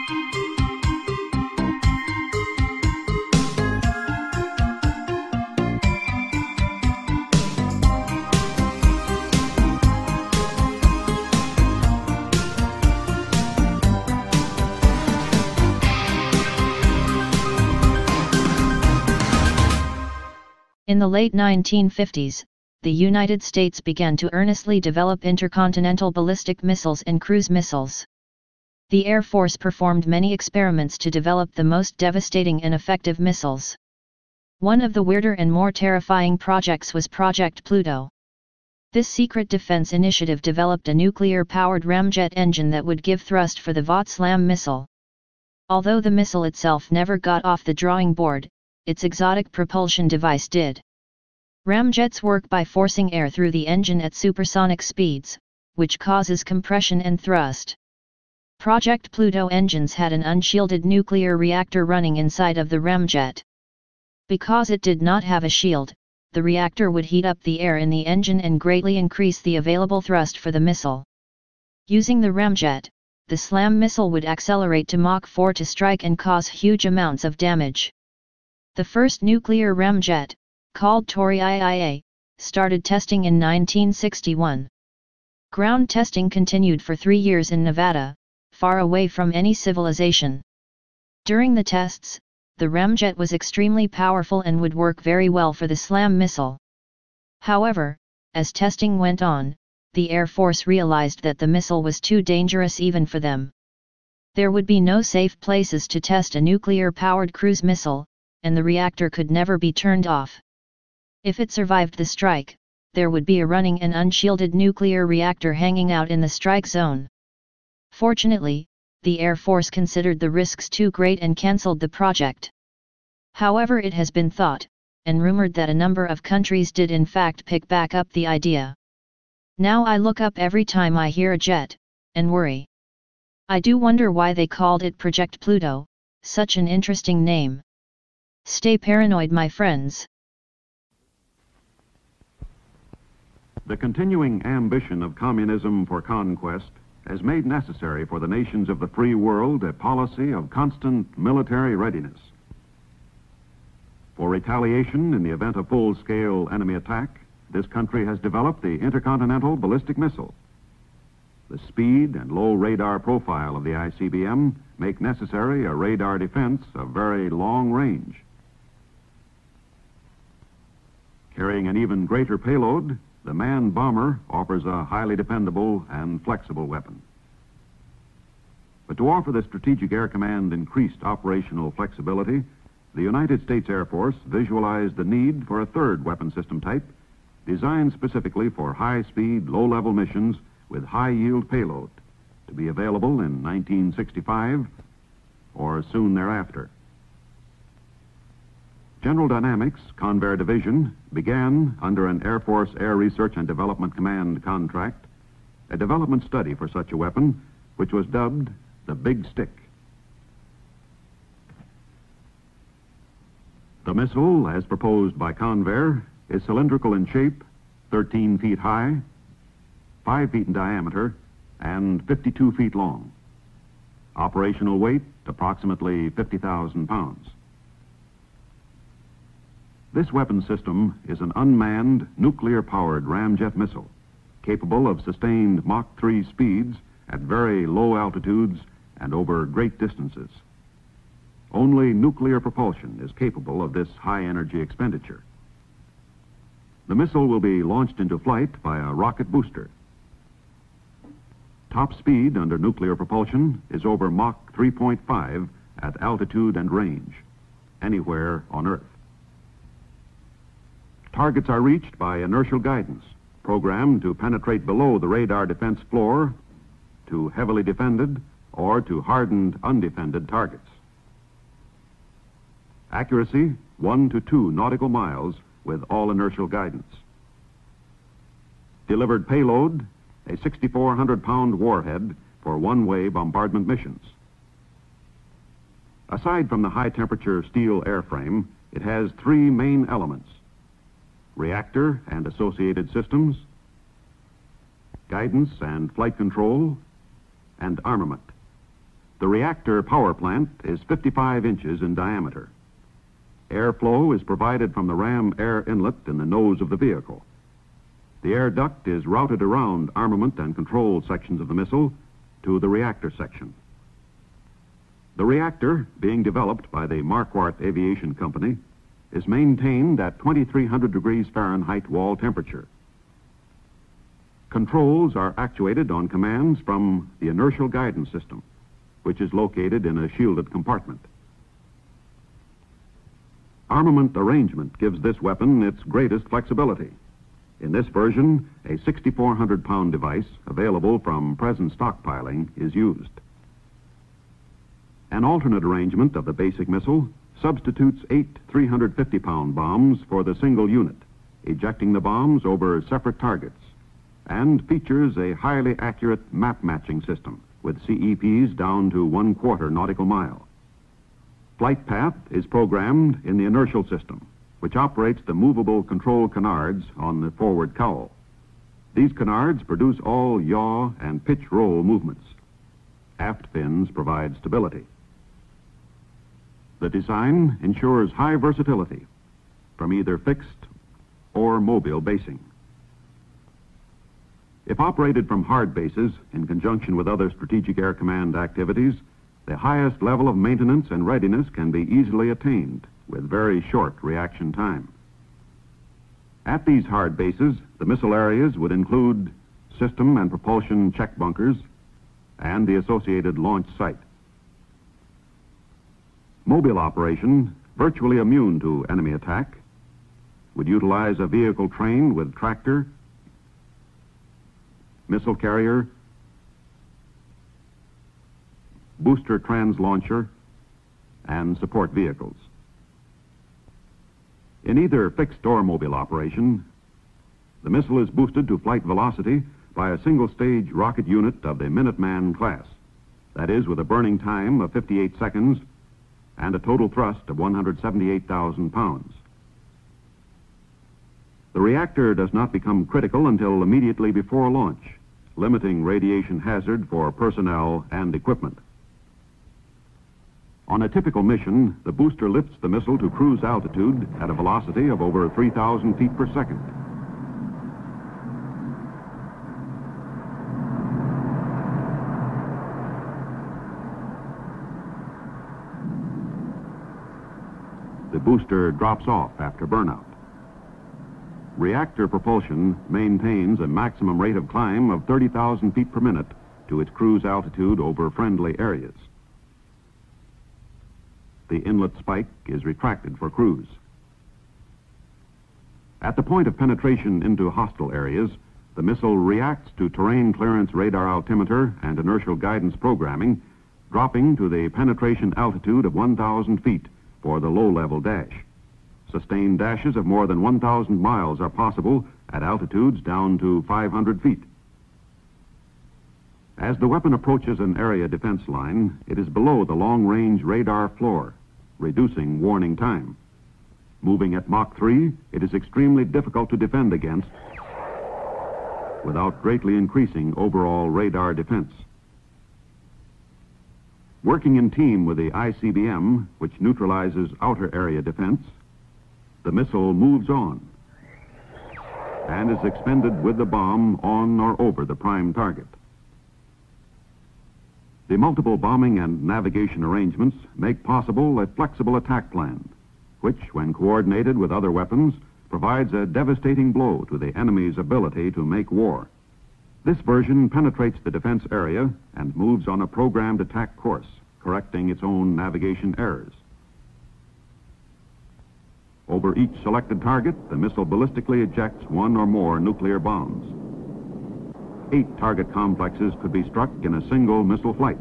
In the late 1950s, the United States began to earnestly develop intercontinental ballistic missiles and cruise missiles. The Air Force performed many experiments to develop the most devastating and effective missiles. One of the weirder and more terrifying projects was Project Pluto. This secret defense initiative developed a nuclear-powered ramjet engine that would give thrust for the Vought-Slam missile. Although the missile itself never got off the drawing board, its exotic propulsion device did. Ramjets work by forcing air through the engine at supersonic speeds, which causes compression and thrust. Project Pluto engines had an unshielded nuclear reactor running inside of the ramjet. Because it did not have a shield, the reactor would heat up the air in the engine and greatly increase the available thrust for the missile. Using the ramjet, the SLAM missile would accelerate to Mach 4 to strike and cause huge amounts of damage. The first nuclear ramjet, called Tory IIA, started testing in 1961. Ground testing continued for 3 years in Nevada, far away from any civilization. During the tests, the ramjet was extremely powerful and would work very well for the SLAM missile. However, as testing went on, the Air Force realized that the missile was too dangerous even for them. There would be no safe places to test a nuclear-powered cruise missile, and the reactor could never be turned off. If it survived the strike, there would be a running and unshielded nuclear reactor hanging out in the strike zone. Fortunately, the Air Force considered the risks too great and cancelled the project. However, it has been thought, and rumored that a number of countries did in fact pick back up the idea. Now I look up every time I hear a jet, and worry. I do wonder why they called it Project Pluto, such an interesting name. Stay paranoid, my friends. The continuing ambition of communism for conquest has made necessary for the nations of the free world a policy of constant military readiness. For retaliation in the event of full-scale enemy attack, this country has developed the intercontinental ballistic missile. The speed and low radar profile of the ICBM make necessary a radar defense of very long range. Carrying an even greater payload, the manned bomber offers a highly dependable and flexible weapon. But to offer the Strategic Air Command increased operational flexibility, the United States Air Force visualized the need for a third weapon system type designed specifically for high-speed, low-level missions with high-yield payload to be available in 1965 or soon thereafter. General Dynamics, Convair Division, began under an Air Force Air Research and Development Command contract a development study for such a weapon, which was dubbed the Big Stick. The missile, as proposed by Convair, is cylindrical in shape, 13 feet high, 5 feet in diameter, and 52 feet long. Operational weight, approximately 50,000 pounds. This weapon system is an unmanned, nuclear-powered ramjet missile, capable of sustained Mach 3 speeds at very low altitudes and over great distances. Only nuclear propulsion is capable of this high-energy expenditure. The missile will be launched into flight by a rocket booster. Top speed under nuclear propulsion is over Mach 3.5 at altitude and range, anywhere on Earth. Targets are reached by inertial guidance, programmed to penetrate below the radar defense floor to heavily defended or to hardened, undefended targets. Accuracy, 1 to 2 nautical miles with all inertial guidance. Delivered payload, a 6,400-pound warhead for one-way bombardment missions. Aside from the high-temperature steel airframe, it has 3 main elements: reactor and associated systems, guidance and flight control, and armament. The reactor power plant is 55 inches in diameter. Airflow is provided from the ram air inlet in the nose of the vehicle. The air duct is routed around armament and control sections of the missile to the reactor section. The reactor, being developed by the Marquardt Aviation Company, is maintained at 2,300 degrees Fahrenheit wall temperature. Controls are actuated on commands from the inertial guidance system, which is located in a shielded compartment. Armament arrangement gives this weapon its greatest flexibility. In this version, a 6,400-pound device available from present stockpiling is used. An alternate arrangement of the basic missile substitutes 8 350-pound bombs for the single unit, ejecting the bombs over separate targets, and features a highly accurate map matching system with CEPs down to 1/4 nautical mile. Flight path is programmed in the inertial system, which operates the movable control canards on the forward cowl. These canards produce all yaw and pitch roll movements. Aft fins provide stability. The design ensures high versatility from either fixed or mobile basing. If operated from hard bases in conjunction with other Strategic Air Command activities, the highest level of maintenance and readiness can be easily attained with very short reaction time. At these hard bases, the missile areas would include system and propulsion check bunkers and the associated launch site. Mobile operation, virtually immune to enemy attack, would utilize a vehicle train with tractor, missile carrier, booster translauncher, and support vehicles. In either fixed or mobile operation, the missile is boosted to flight velocity by a single-stage rocket unit of the Minuteman class, that is, with a burning time of 58 seconds and a total thrust of 178,000 pounds. The reactor does not become critical until immediately before launch, limiting radiation hazard for personnel and equipment. On a typical mission, the booster lifts the missile to cruise altitude at a velocity of over 3,000 feet per second. The booster drops off after burnout. Reactor propulsion maintains a maximum rate of climb of 30,000 feet per minute to its cruise altitude over friendly areas. The inlet spike is retracted for cruise. At the point of penetration into hostile areas, the missile reacts to terrain clearance radar altimeter and inertial guidance programming, dropping to the penetration altitude of 1,000 feet for the low-level dash. Sustained dashes of more than 1,000 miles are possible at altitudes down to 500 feet. As the weapon approaches an area defense line, it is below the long-range radar floor, reducing warning time. Moving at Mach 3, it is extremely difficult to defend against without greatly increasing overall radar defense. Working in team with the ICBM, which neutralizes outer area defense, the missile moves on and is expended with the bomb on or over the prime target. The multiple bombing and navigation arrangements make possible a flexible attack plan, which, when coordinated with other weapons, provides a devastating blow to the enemy's ability to make war. This version penetrates the defense area and moves on a programmed attack course, correcting its own navigation errors. Over each selected target, the missile ballistically ejects one or more nuclear bombs. 8 target complexes could be struck in a single missile flight.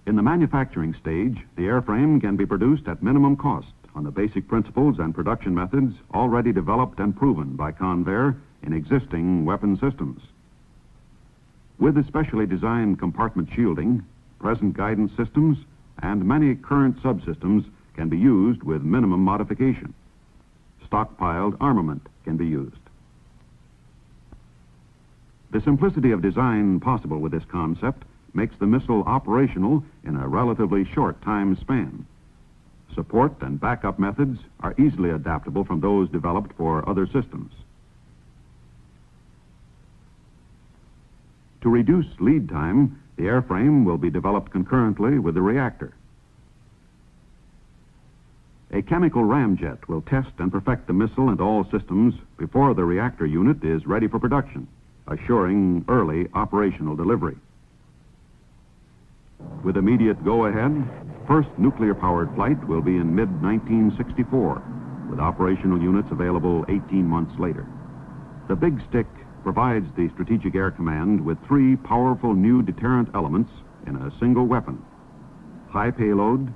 In the manufacturing stage, the airframe can be produced at minimum cost on the basic principles and production methods already developed and proven by Convair in existing weapon systems. With the specially designed compartment shielding, present guidance systems, and many current subsystems can be used with minimum modification. Stockpiled armament can be used. The simplicity of design possible with this concept makes the missile operational in a relatively short time span. Support and backup methods are easily adaptable from those developed for other systems. To reduce lead time, the airframe will be developed concurrently with the reactor. A chemical ramjet will test and perfect the missile and all systems before the reactor unit is ready for production, assuring early operational delivery. With immediate go-ahead, first nuclear-powered flight will be in mid-1964, with operational units available 18 months later. The Big Stick provides the Strategic Air Command with three powerful new deterrent elements in a single weapon: high payload,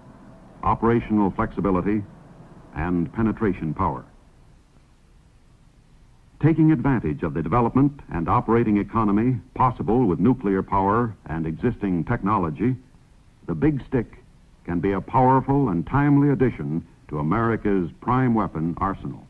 operational flexibility, and penetration power. Taking advantage of the development and operating economy possible with nuclear power and existing technology, the Big Stick can be a powerful and timely addition to America's prime weapon arsenal.